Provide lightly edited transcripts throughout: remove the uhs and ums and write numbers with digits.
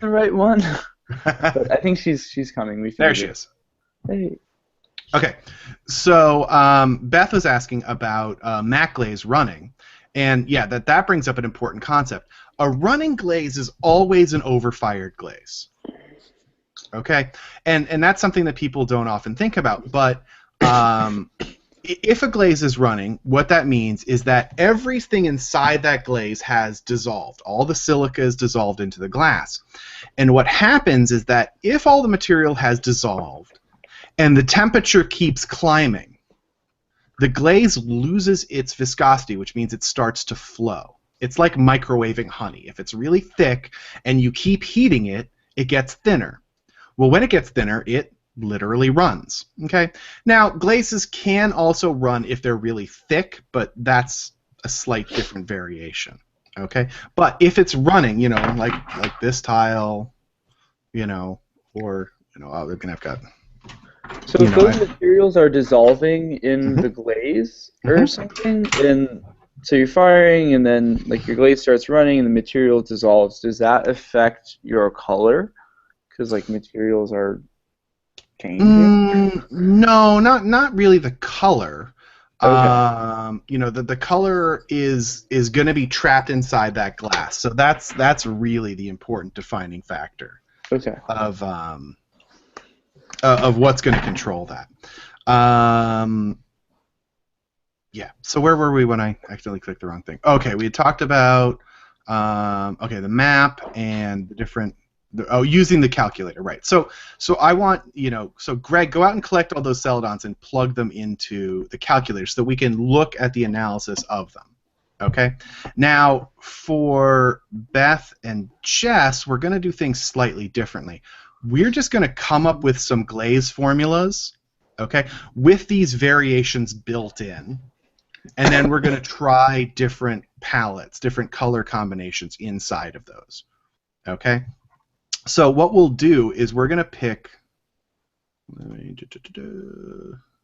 the right one. But I think she's coming. There she is. Hey. Okay, so Beth was asking about matte glaze running, and yeah, that brings up an important concept. A running glaze is always an overfired glaze. Okay, and that's something that people don't often think about. But if a glaze is running, what that means is that everything inside that glaze has dissolved. All the silica is dissolved into the glass. And what happens is that if all the material has dissolved and the temperature keeps climbing, the glaze loses its viscosity, which means it starts to flow. It's like microwaving honey. If it's really thick and you keep heating it, it gets thinner. Well, when it gets thinner, it literally runs. Okay. Now, glazes can also run if they're really thick, but that's a slight different variation. Okay. But if it's running, you know, like this tile, you know, or oh, they're gonna have got. So if those materials are dissolving in the glaze or something, and so you're firing, and then like your glaze starts running, and the material dissolves. Does that affect your color? Because like materials are changing. No, not really the color. Okay. You know, the color is going to be trapped inside that glass. So that's really the important defining factor. Okay. Of what's going to control that. Yeah. So where were we when I accidentally clicked the wrong thing? Okay, we had talked about okay, the map and the different. Using the calculator, right? So I want, so Greg, go out and collect all those celadons and plug them into the calculator so that we can look at the analysis of them. Okay. Now for Beth and Jess, we're going to do things slightly differently. We're just going to come up with some glaze formulas, okay, with these variations built in, and then we're going to try different palettes, different color combinations inside of those. Okay. So what we'll do is we're going to pick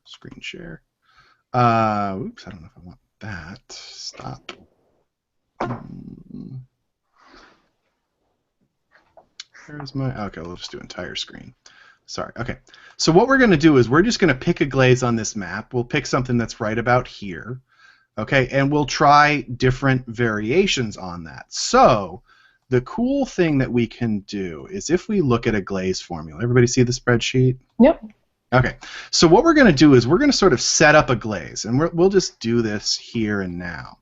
screen share. Oops, I don't know if I want that. Stop. There's my. Okay, we'll just do entire screen. Sorry. Okay. So what we're going to do is we're just going to pick a glaze on this map. We'll pick something that's right about here. Okay, and we'll try different variations on that. So the cool thing that we can do is if we look at a glaze formula. Everybody see the spreadsheet? Yep. Okay. So what we're going to do is we're going to sort of set up a glaze, and we'll just do this here and now.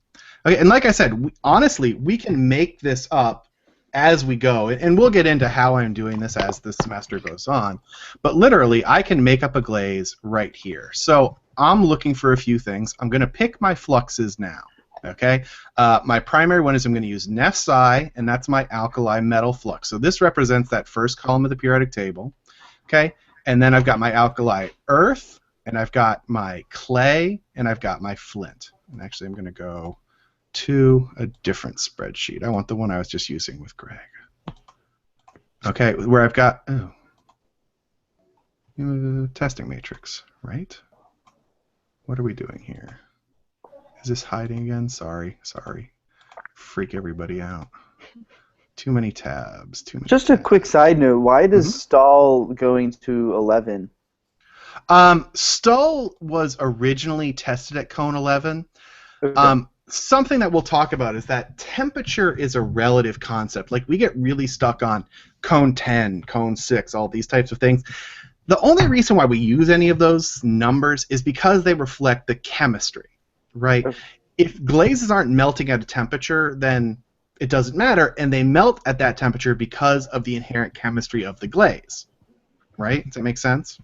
Okay. And like I said, honestly, we can make this up as we go, and we'll get into how I'm doing this as the semester goes on. But literally, I can make up a glaze right here. So I'm looking for a few things. I'm going to pick my fluxes now. Okay, my primary one is I'm going to use Nef-Si, and that's my alkali metal flux. So this represents that first column of the periodic table. Okay, and then I've got my alkali earth, and I've got my clay, and I've got my flint. And actually, I'm going to go to a different spreadsheet. I want the one I was just using with Greg. Okay, where I've got testing matrix, right? What are we doing here? Is this hiding again? Sorry. Freak everybody out. Too many tabs. Just a quick side note. Why does stall going to 11? Stall was originally tested at cone 11. Okay. Something that we'll talk about is that temperature is a relative concept. Like, we get really stuck on cone 10, cone 6, all these types of things. The only reason why we use any of those numbers is because they reflect the chemistry. Right. Okay. If glazes aren't melting at a temperature, then it doesn't matter, and they melt at that temperature because of the inherent chemistry of the glaze. Right? Does that make sense?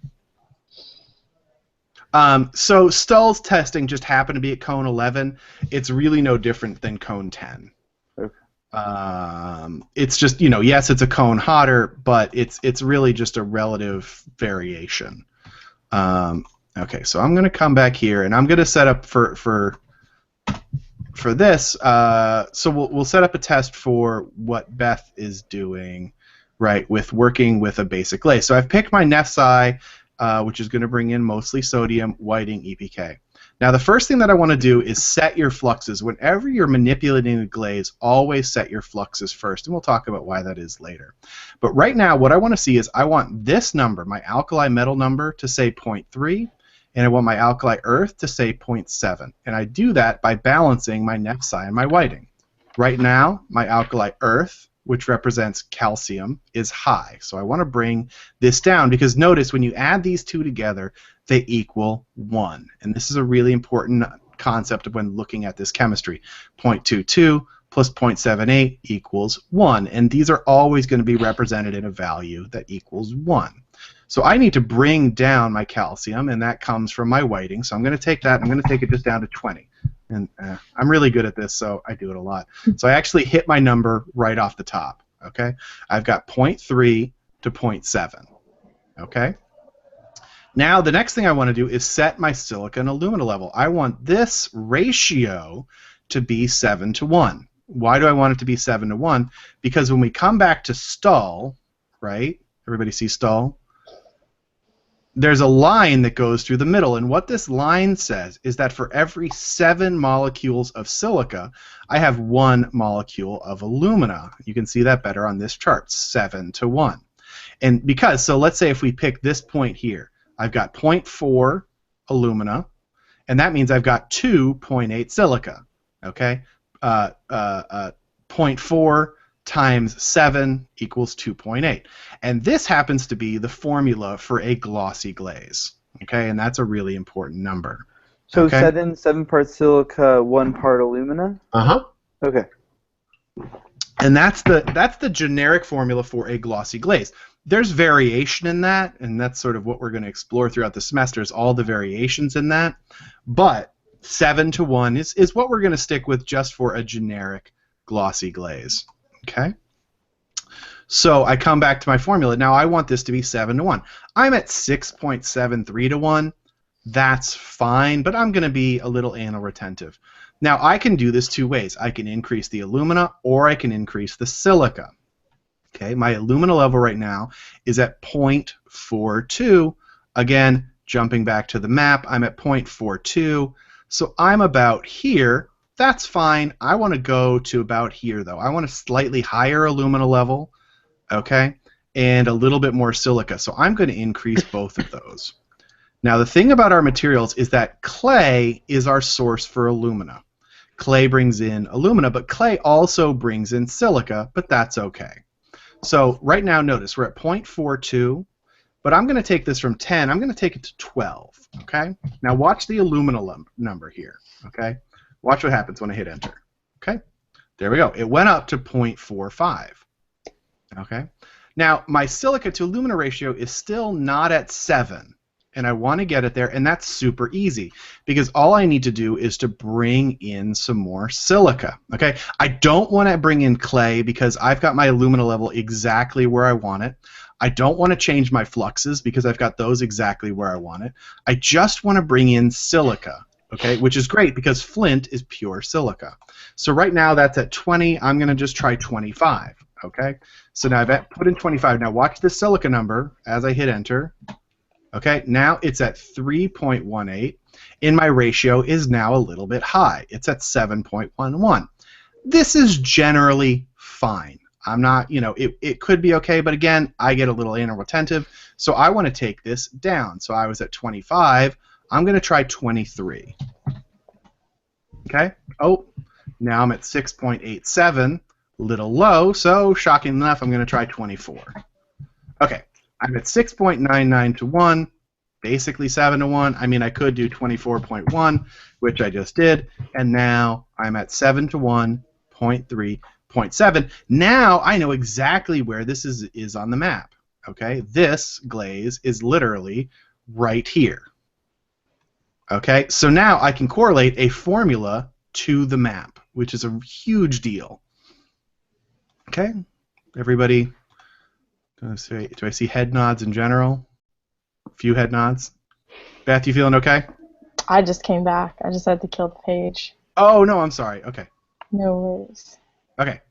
So Stull's testing just happened to be at cone 11. It's really no different than cone 10. Okay. It's just, yes, it's a cone hotter, but it's really just a relative variation. Okay, so I'm going to come back here, and I'm going to set up for this. So we'll set up a test for what Beth is doing, right, with working with a basic glaze. So I've picked my Nef-Si, which is going to bring in mostly sodium, whiting, EPK. Now, the first thing that I want to do is set your fluxes. Whenever you're manipulating a glaze, always set your fluxes first, and we'll talk about why that is later. But right now, what I want to see is I want this number, my alkali metal number, to say 0.3, and I want my alkali earth to say 0.7. And I do that by balancing my nepsi and my whiting. Right now, my alkali earth, which represents calcium, is high. So I want to bring this down because notice when you add these two together, they equal 1. And this is a really important concept when looking at this chemistry. 0.22 plus 0.78 equals 1. And these are always going to be represented in a value that equals 1. So I need to bring down my calcium, and that comes from my whiting. So I'm going to take that, I'm going to take it just down to 20. And I'm really good at this, so I do it a lot. So I actually hit my number right off the top. Okay, I've got 0.3 to 0.7. Okay. Now the next thing I want to do is set my silica and alumina level. I want this ratio to be 7 to 1. Why do I want it to be 7 to 1? Because when we come back to Stahl, right? Everybody see Stahl? There's a line that goes through the middle, and what this line says is that for every 7 molecules of silica, I have 1 molecule of alumina. You can see that better on this chart, 7 to 1. And because, so let's say if we pick this point here, I've got 0.4 alumina, and that means I've got 2.8 silica, okay? 0.4 times 7 equals 2.8. And this happens to be the formula for a glossy glaze. Okay, and that's a really important number. So okay? 7 parts silica, 1 part alumina? Uh-huh. Okay. And that's the generic formula for a glossy glaze. There's variation in that, and that's sort of what we're going to explore throughout the semester, is all the variations in that. But 7 to 1 is what we're going to stick with just for a generic glossy glaze. Okay, so I come back to my formula. Now I want this to be 7 to 1. I'm at 6.73 to 1. That's fine, but I'm going to be a little anal retentive. Now I can do this two ways. I can increase the alumina or I can increase the silica. Okay, my alumina level right now is at 0.42. Again, jumping back to the map, I'm at 0.42. So I'm about here. That's fine. I want to go to about here, though. I want a slightly higher alumina level, okay, and a little bit more silica. So I'm going to increase both of those. Now, the thing about our materials is that clay is our source for alumina. Clay brings in alumina, but clay also brings in silica, but that's okay. So right now, notice we're at 0.42, but I'm going to take this from 10. I'm going to take it to 12, okay? Now, watch the alumina number here, okay? Watch what happens when I hit enter. Okay, there we go. It went up to 0.45. Okay, now my silica to alumina ratio is still not at 7, and I want to get it there, and that's super easy because all I need to do is to bring in some more silica. Okay, I don't want to bring in clay because I've got my alumina level exactly where I want it. I don't want to change my fluxes because I've got those exactly where I want it. I just want to bring in silica. Okay, which is great because flint is pure silica. So right now that's at 20. I'm going to just try 25. Okay, so now I've put in 25. Now watch the silica number as I hit enter. Okay, now it's at 3.18. And my ratio is now a little bit high. It's at 7.11. This is generally fine. I'm not, it could be okay, but again, I get a little anal retentive, so I want to take this down. So I was at 25. I'm going to try 23. Okay. Oh, now I'm at 6.87, little low, so shocking enough, I'm going to try 24. Okay. I'm at 6.99 to 1, basically 7 to 1. I mean, I could do 24.1, which I just did, and now I'm at 7 to 1, 0.3, 0.7. Now I know exactly where this is on the map. Okay. This glaze is literally right here. Okay, so now I can correlate a formula to the map, which is a huge deal. Okay, everybody, do I see head nods in general? A few head nods. Beth, you feeling okay? I just came back. I just had to kill the page. Oh, no, I'm sorry. Okay. No worries. Okay.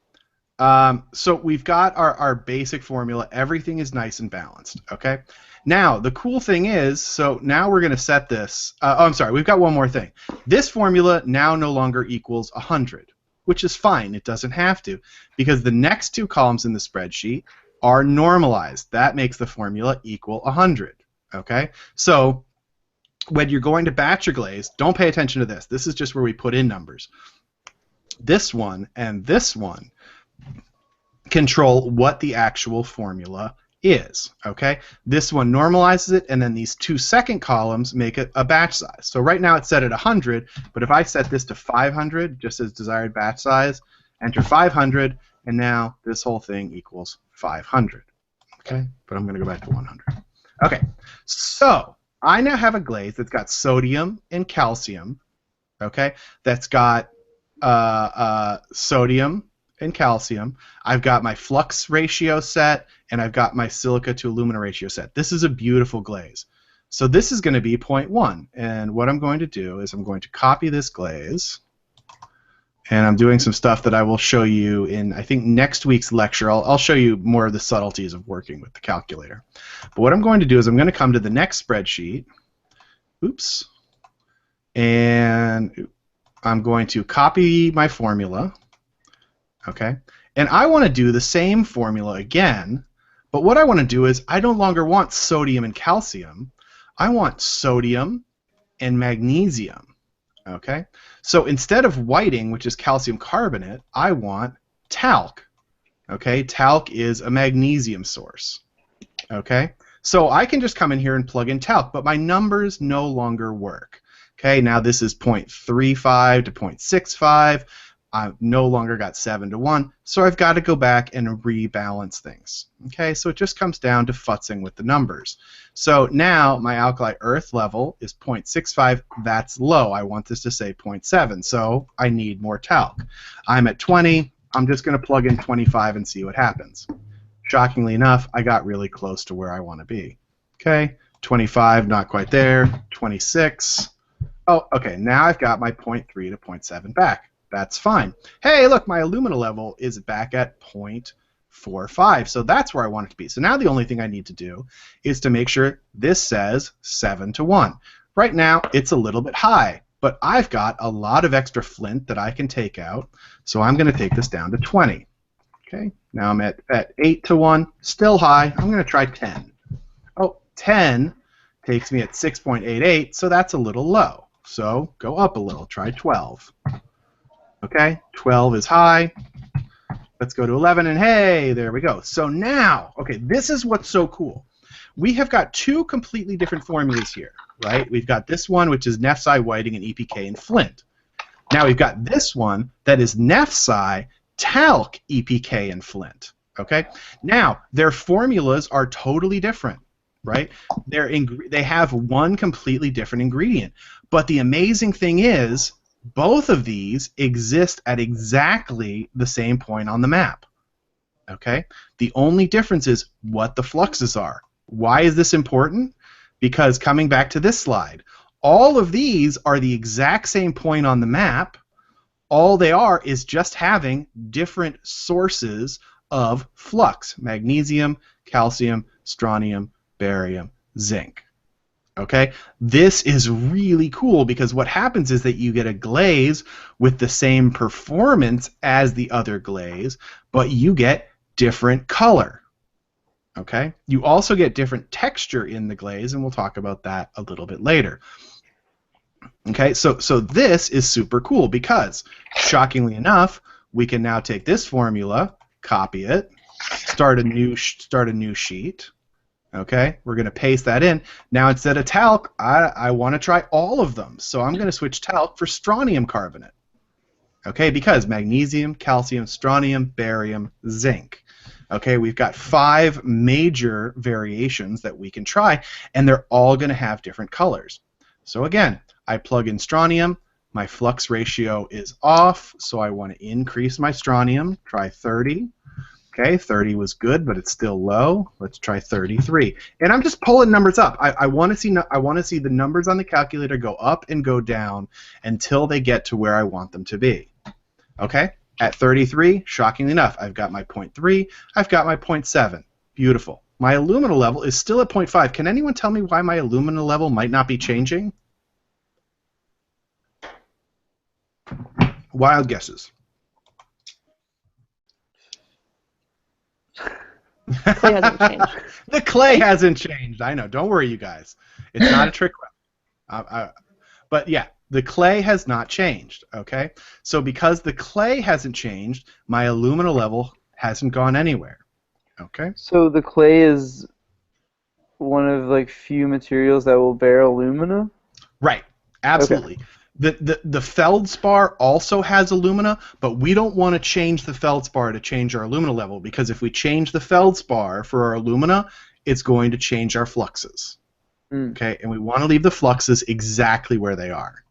So we've got our basic formula. Everything is nice and balanced, okay? Now, the cool thing is, so now we're going to set this. Oh, I'm sorry, we've got one more thing. This formula now no longer equals 100, which is fine. It doesn't have to, because the next two columns in the spreadsheet are normalized. That makes the formula equal 100, okay? So when you're going to batch your glaze, don't pay attention to this. This is just where we put in numbers. This one and this one control what the actual formula is, okay? This one normalizes it, and then these two second columns make it a batch size. So right now it's set at 100, but if I set this to 500, just as desired batch size, enter 500, and now this whole thing equals 500, okay? But I'm going to go back to 100. Okay, so I now have a glaze that's got sodium and calcium, okay? That's got sodium and calcium. I've got my flux ratio set, and I've got my silica to alumina ratio set. This is a beautiful glaze. So this is going to be 0.1, and what I'm going to do is I'm going to copy this glaze, and I'm doing some stuff that I will show you in, I think, next week's lecture. I'll show you more of the subtleties of working with the calculator. But what I'm going to do is I'm going to come to the next spreadsheet, oops, and I'm going to copy my formula, okay? And I want to do the same formula again, but what I want to do is I no longer want sodium and calcium. I want sodium and magnesium, okay? So instead of whiting, which is calcium carbonate, I want talc, okay? Talc is a magnesium source, okay? So I can just come in here and plug in talc, but my numbers no longer work. Okay, now this is 0.35 to 0.65. I've no longer got 7 to 1, so I've got to go back and rebalance things. Okay, so it just comes down to futzing with the numbers. So now my alkali earth level is 0.65. That's low. I want this to say 0.7, so I need more talc. I'm at 20. I'm just going to plug in 25 and see what happens. Shockingly enough, I got really close to where I want to be. Okay, 25, not quite there. 26. Oh, okay, now I've got my 0.3 to 0.7 back. That's fine. Hey, look, my alumina level is back at 0.45, so that's where I want it to be. So now the only thing I need to do is to make sure this says 7 to 1. Right now, it's a little bit high, but I've got a lot of extra flint that I can take out, so I'm going to take this down to 20. Okay, now I'm at 8 to 1, still high. I'm going to try 10. Oh, 10 takes me at 6.88, so that's a little low. So go up a little, try 12. Okay, 12 is high. Let's go to 11, and hey, there we go. So now, okay, this is what's so cool. We have got two completely different formulas here, right? We've got this one, which is NEFSI whiting and EPK and flint. Now we've got this one that is NEFSI, talc, EPK, and flint. Okay? Now, their formulas are totally different, right? They have one completely different ingredient. But the amazing thing is, both of these exist at exactly the same point on the map. Okay? The only difference is what the fluxes are. Why is this important? Because coming back to this slide, all of these are the exact same point on the map. All they are is just having different sources of flux: magnesium, calcium, strontium, barium, zinc. Okay? This is really cool because what happens is that you get a glaze with the same performance as the other glaze, but you get different color. Okay? You also get different texture in the glaze, and we'll talk about that a little bit later. Okay? So this is super cool because, shockingly enough, we can now take this formula, copy it, start a new sheet. Okay, we're going to paste that in. Now instead of talc, I want to try all of them. So I'm going to switch talc for strontium carbonate. Okay, because magnesium, calcium, strontium, barium, zinc. Okay, we've got 5 major variations that we can try, and they're all going to have different colors. So again, I plug in strontium. My flux ratio is off, so I want to increase my strontium. Try 30. Okay, 30 was good, but it's still low. Let's try 33. And I'm just pulling numbers up. I want to see the numbers on the calculator go up and go down until they get to where I want them to be. Okay? At 33, shockingly enough, I've got my 0.3, I've got my 0.7. Beautiful. My alumina level is still at 0.5. Can anyone tell me why my alumina level might not be changing? Wild guesses. Clay hasn't changed. The clay hasn't changed. I know. Don't worry, you guys. It's not a trick question. But yeah, the clay has not changed. Okay. So because the clay hasn't changed, my alumina level hasn't gone anywhere. Okay. So the clay is one of like few materials that will bear alumina? Right. Absolutely. Okay. The feldspar also has alumina, but we don't want to change the feldspar to change our alumina level, because if we change the feldspar for our alumina, it's going to change our fluxes. Okay, and we want to leave the fluxes exactly where they are.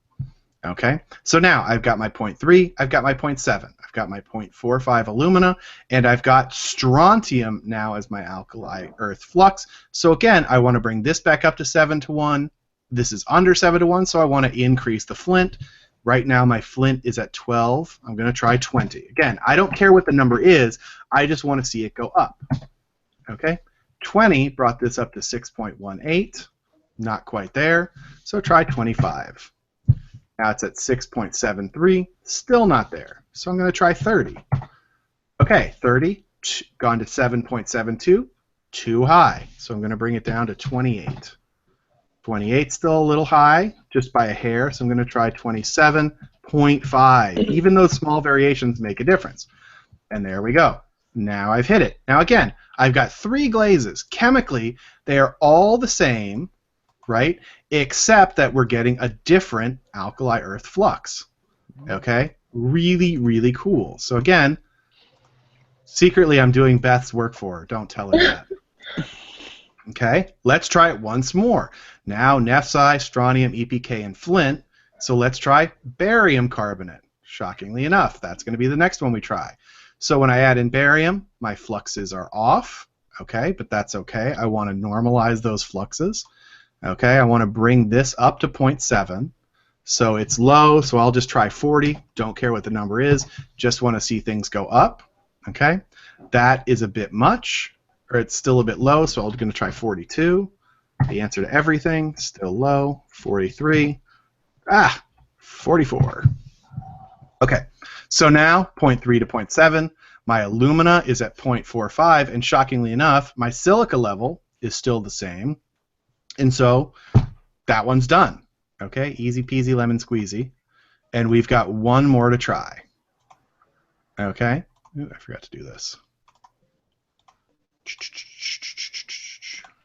Okay, so now I've got my 0.3, I've got my 0.7, I've got my 0.45 alumina, and I've got strontium now as my alkali earth flux. So again, I want to bring this back up to 7:1. This is under 7:1, so I want to increase the flint. Right now my flint is at 12. I'm going to try 20. Again, I don't care what the number is, I just want to see it go up. Okay, 20 brought this up to 6.18. Not quite there, so try 25. Now it's at 6.73, still not there, so I'm going to try 30. Okay, 30, gone to 7.72, too high, so I'm going to bring it down to 28. 28 still a little high, just by a hair, so I'm going to try 27.5. Even those small variations make a difference. And there we go. Now I've hit it. Now again, I've got 3 glazes. Chemically, they are all the same, right? Except that we're getting a different alkali earth flux. Okay? Really, really cool. So again, secretly I'm doing Beth's work for her. Don't tell her that. Okay? Let's try it once more. Now nephsi, strontium, EPK, and flint. So let's try barium carbonate. Shockingly enough, that's going to be the next one we try. So when I add in barium, my fluxes are off. Okay? But that's okay. I want to normalize those fluxes. Okay, I want to bring this up to 0.7. So it's low, so I'll just try 40. Don't care what the number is. Just want to see things go up. Okay, that is a bit much, or it's still a bit low, so I'm going to try 42. The answer to everything, still low, 43. 44. Okay, so now 0.3 to 0.7. My alumina is at 0.45, and shockingly enough, my silica level is still the same. And so that one's done. Okay, easy peasy lemon squeezy. And we've got one more to try. Okay, ooh, I forgot to do this.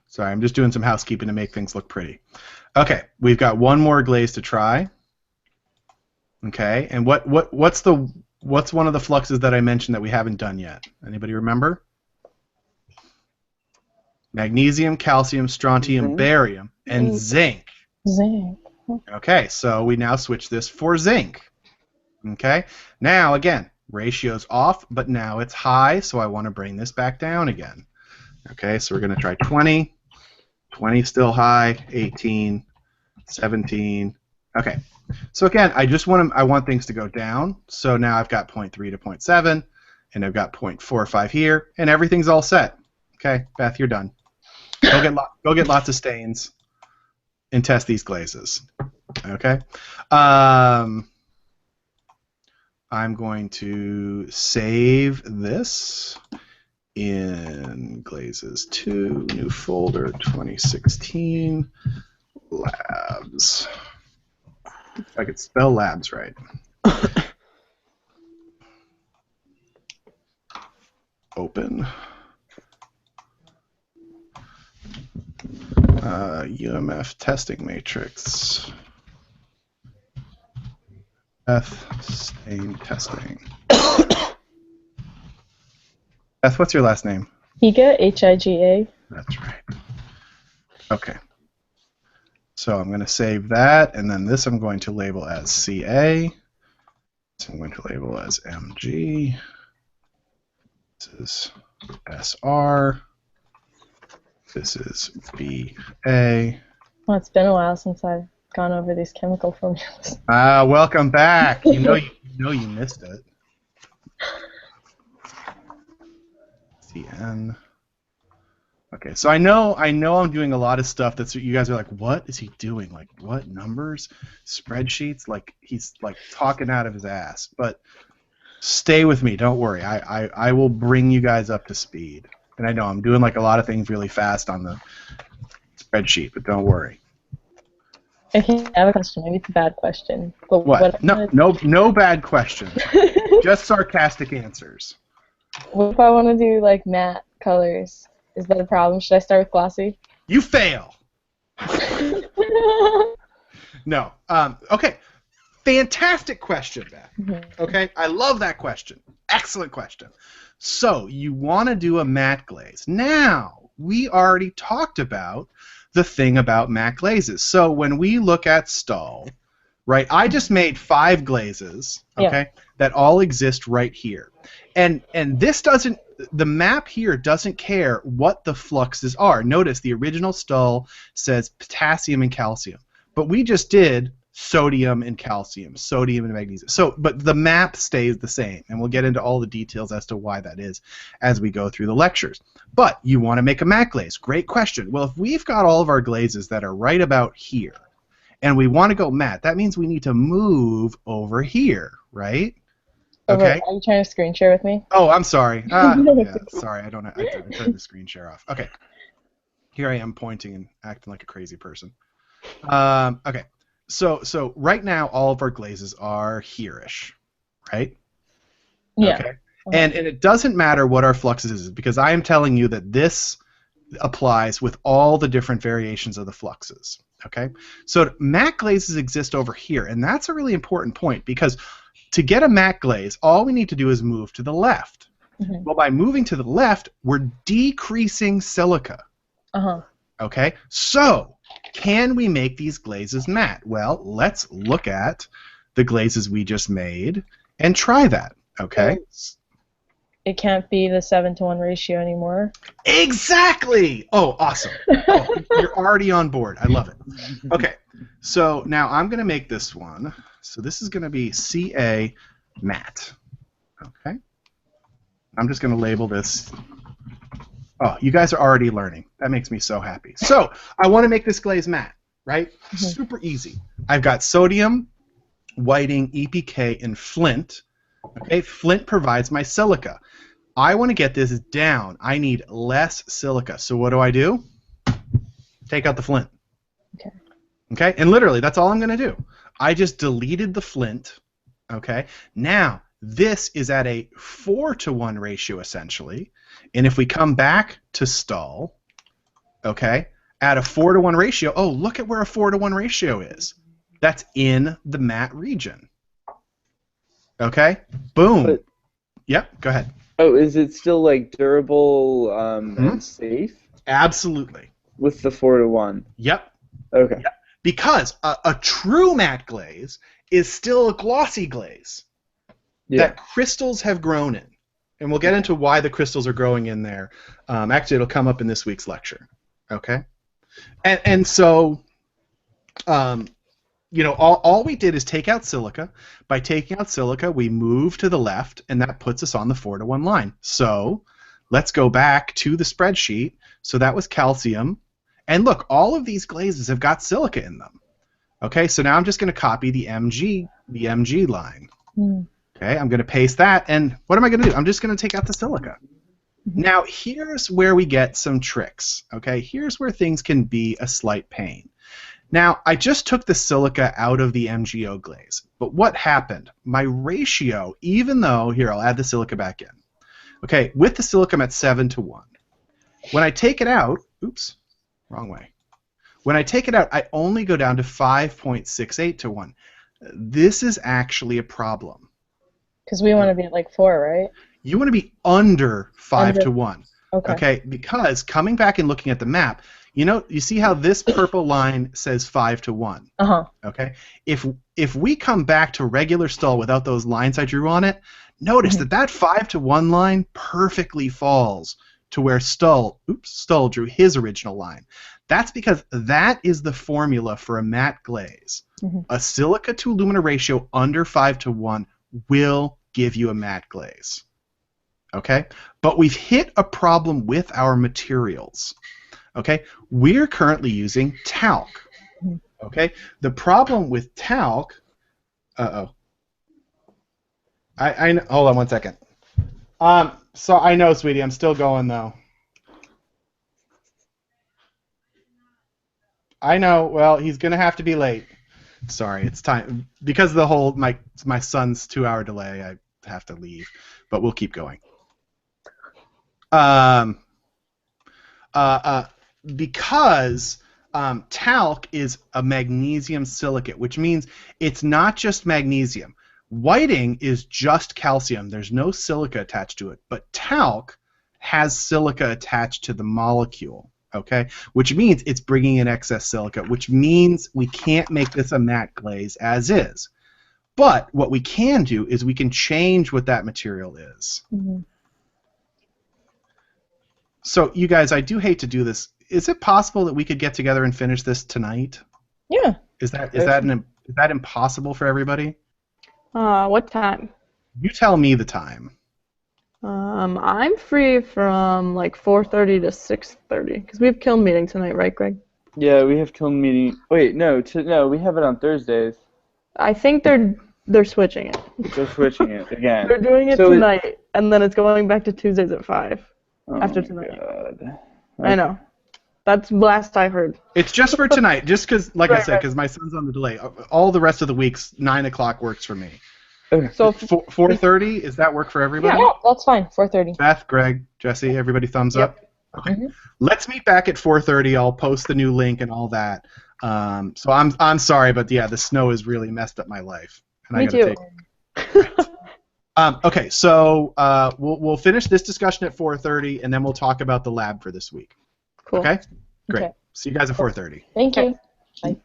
Sorry, I'm just doing some housekeeping to make things look pretty. Okay, we've got one more glaze to try. Okay, and what's one of the fluxes that I mentioned that we haven't done yet? Anybody remember? Magnesium, calcium, strontium, barium, and zinc. Zinc. Okay, so we now switch this for zinc. Okay, now again, ratio's off, but now it's high, so I want to bring this back down again. Okay, so we're going to try 20. 20 still high, 18, 17. Okay, so again, I want things to go down. So now I've got 0.3 to 0.7, and I've got 0.45 here, and everything's all set. Okay, Beth, you're done. Go get lots of stains and test these glazes. Okay. I'm going to save this in Glazes 2, new folder, 2016, labs. If I could spell labs right. Open. UMF testing matrix. Beth stain testing. Beth, what's your last name? Higa, H-I-G-A. That's right. Okay. So I'm going to save that, and then this I'm going to label as CA. This I'm going to label as MG. This is SR. This is BA. Well, it's been a while since I've gone over these chemical formulas. Welcome back. You know you missed it. CN. Okay, so I know I'm doing a lot of stuff that's you guys are like, what is he doing? Like, what numbers, spreadsheets? Like he's like talking out of his ass. But stay with me. Don't worry. I will bring you guys up to speed. And I know I'm doing like a lot of things really fast on the spreadsheet, but don't worry. Okay, I have a question. Maybe it's a bad question. But What? No bad questions. Just sarcastic answers. What if I want to do like matte colors? Is that a problem? Should I start with glossy? You fail. No. Okay. Fantastic question, Beth. Mm-hmm. Okay, I love that question. Excellent question. So you want to do a matte glaze. Now, we already talked about the thing about matte glazes. So when we look at Stahl, right, I just made 5 glazes, okay, that all exist right here. And this doesn't, the map here doesn't care what the fluxes are. Notice the original Stahl says potassium and calcium, but we just did sodium and calcium, sodium and magnesium. So, but the map stays the same, and we'll get into all the details as to why that is as we go through the lectures. But you want to make a matte glaze. Great question. Well, if we've got all of our glazes that are right about here, and we want to go matte, that means we need to move over here, right? Okay. Are you trying to screen share with me? Oh, I'm sorry. Sorry, I turned the screen share off. Okay. Here I am pointing and acting like a crazy person. Okay. So right now all of our glazes are here-ish, right? Yeah. Okay. And it doesn't matter what our fluxes is because I am telling you that this applies with all the different variations of the fluxes. Okay. So matte glazes exist over here, and that's a really important point because to get a matte glaze, all we need to do is move to the left. Mm-hmm. Well, by moving to the left, we're decreasing silica. Uh-huh. Okay, so can we make these glazes matte? Well, let's look at the glazes we just made and try that. Okay. It can't be the 7-to-1 ratio anymore. Exactly. Oh, awesome. Oh, you're already on board. I love it. Okay, so now I'm going to make this one. So this is going to be CA matte. Okay. I'm just going to label this. Oh, you guys are already learning. That makes me so happy. So I want to make this glaze matte, right? Mm-hmm. Super easy. I've got sodium, whiting, EPK, and flint. Okay, flint provides my silica. I want to get this down. I need less silica. So what do? Take out the flint. Okay. Okay, and literally that's all I'm going to do. I just deleted the flint. Okay, now this is at a 4-to-1 ratio essentially. And if we come back to Stahl, okay, at a 4-to-1 ratio, oh, look at where a 4-to-1 ratio is. That's in the matte region. Okay, boom. But, yep, go ahead. Oh, is it still like durable and safe? Absolutely. With the 4-to-1? Yep. Okay. Yep. Because a true matte glaze is still a glossy glaze that crystals have grown in. And we'll get into why the crystals are growing in there. Actually, it'll come up in this week's lecture. Okay? And so, you know, all we did is take out silica. By taking out silica, we move to the left, and that puts us on the 4-to-1 line. So let's go back to the spreadsheet. So that was calcium. And look, all of these glazes have got silica in them. Okay, so now I'm just going to copy the MG line. Okay, I'm going to paste that, and what am I going to do? I'm just going to take out the silica. Now, here's where we get some tricks. Okay, here's where things can be a slight pain. Now, I just took the silica out of the MgO glaze, but what happened? My ratio, even though, here, I'll add the silica back in. Okay, with the silica, I'm at 7-to-1. When I take it out, oops, wrong way. When I take it out, I only go down to 5.68-to-1. This is actually a problem. Because we want to be at like 4, right? You want to be under 5-to-1. Okay. Because coming back and looking at the map, you see how this purple line says 5-to-1. Okay. If we come back to regular Stahl without those lines I drew on it, notice that 5-to-1 line perfectly falls to where Stahl drew his original line. That's because that is the formula for a matte glaze. A silica to alumina ratio under 5-to-1 will give you a matte glaze. Okay? But we've hit a problem with our materials. Okay? We're currently using talc. Okay? The problem with talc... Uh-oh. Hold on one second. So I know, sweetie, I'm still going, though. I know. Well, he's going to have to be late. Sorry, it's time. Because of the whole my son's 2-hour delay, I have to leave. But we'll keep going. Because talc is a magnesium silicate, which means it's not just magnesium. Whiting is just calcium. There's no silica attached to it. But talc has silica attached to the molecule, okay? Which means it's bringing in excess silica, which means we can't make this a matte glaze as is. But what we can do is we can change what that material is. Mm-hmm. So, you guys, I do hate to do this. Is it possible that we could get together and finish this tonight? Yeah. Is that impossible for everybody? What time? You tell me the time. I'm free from like 4:30 to 6:30 because we have kiln meeting tonight, right, Greg? Yeah, we have kiln meeting. Wait, no, we have it on Thursdays. I think they're switching it. They're switching it again. They're doing it So tonight, and then it's going back to Tuesdays at 5 after my tonight. God. I know. That's last I heard. It's just for tonight, just because, like I Right, said, right. because my son's on the delay. All the rest of the weeks, 9 o'clock works for me. Okay. So 4:30, does that work for everybody? Yeah, that's fine. 4:30. Beth, Greg, Jesse, everybody thumbs up? Okay. Mhm. Let's meet back at 4:30. I'll post the new link and all that. So I'm sorry, but yeah, the snow has really messed up my life. And Me I gotta too. take okay, so we'll finish this discussion at 4:30, and then we'll talk about the lab for this week. Cool. Okay? Great. Okay. See you guys at 4:30. Thank you. Bye.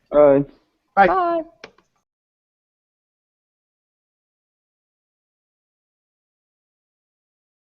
Bye. Bye.